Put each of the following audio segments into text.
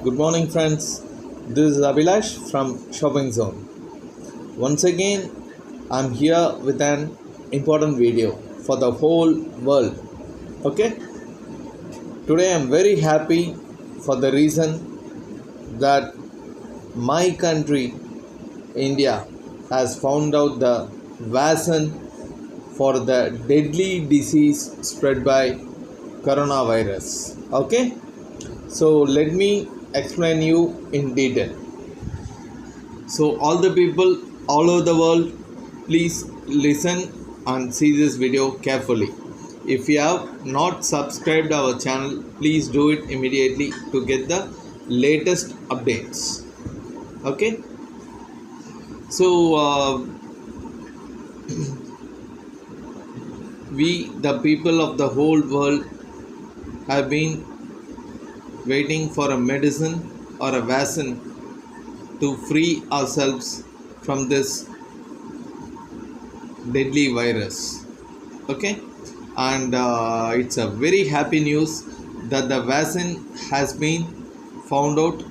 Good morning, friends. This is Abhilash from Shopping Zone. Once again, I'm here with an important video for the whole world. Okay, today I'm very happy for the reason that my country, India, has found out the vaccine for the deadly disease spread by coronavirus. Okay, so let me explain you in detail. So, all the people all over the world, please listen and see this video carefully. If you have not subscribed our channel, please do it immediately to get the latest updates. Okay, so we, the people of the whole world, have been waiting for a medicine or a vaccine to free ourselves from this deadly virus. Okay, and it's a very happy news that the vaccine has been found out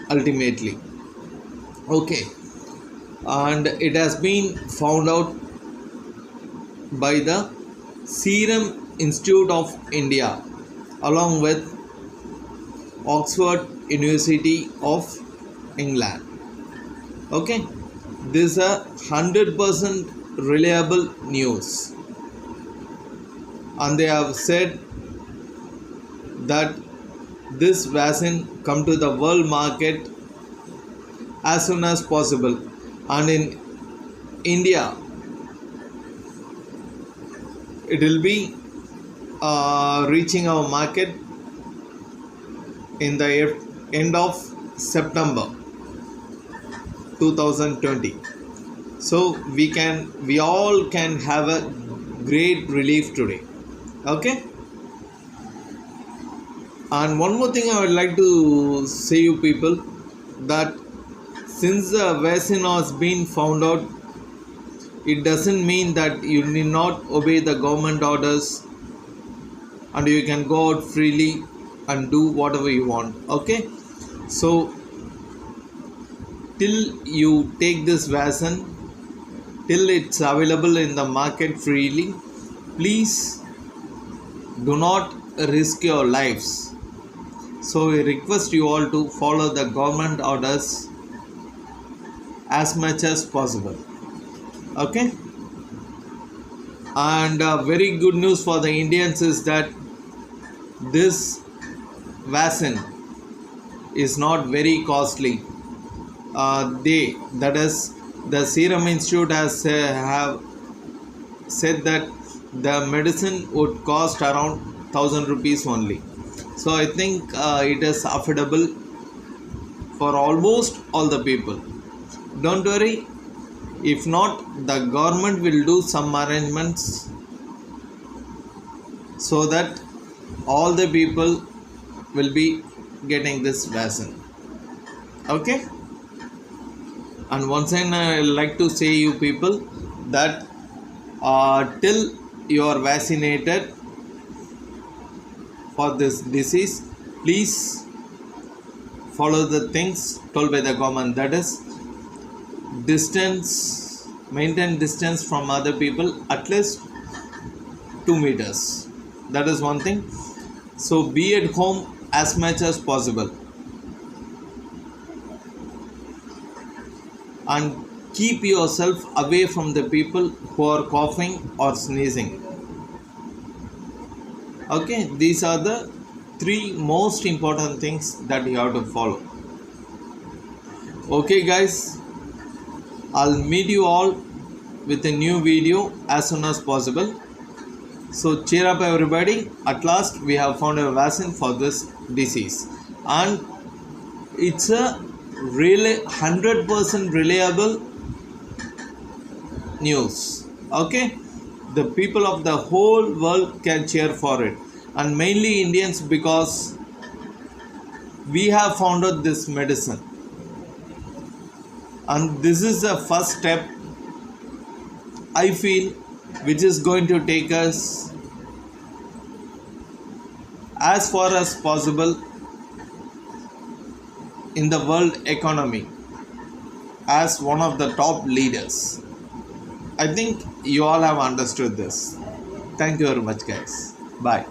ultimately. Okay, and it has been found out by the Serum Institute of India along with Oxford University of England. Okay, this is a 100% reliable news, and they have said that this vaccine come to the world market as soon as possible, and in India it will be reaching our market in the end of September 2020. So we all can have a great relief today. Okay, and one more thing I would like to say you people, that since the vaccine has been found out, it doesn't mean that you need not obey the government orders and you can go out freely and do whatever you want. Okay, so till you take this vaccine, till it's available in the market freely, please do not risk your lives. So we request you all to follow the government orders as much as possible. Okay, and very good news for the Indians is that this vaccine is not very costly. That is, the Serum Institute has have said that the medicine would cost around 1000 rupees only. So I think it is affordable for almost all the people. Don't worry, if not, the government will do some arrangements so that all the people will be getting this vaccine. Okay, and once again I like to say you people that till you are vaccinated for this disease, please follow the things told by the government, that is distance, maintain distance from other people at least 2 meters. That is one thing. So be at home as much as possible and keep yourself away from the people who are coughing or sneezing. Okay, these are the 3 most important things that you have to follow. Okay guys, I'll meet you all with a new video as soon as possible. So cheer up everybody, at last we have found a vaccine for this disease, and it's a really 100% reliable news. Okay, the people of the whole world can cheer for it, and mainly Indians, because we have found out this medicine, and this is the first step I feel which is going to take us as far as possible in the world economy as one of the top leaders. I think you all have understood this. Thank you very much, guys. Bye.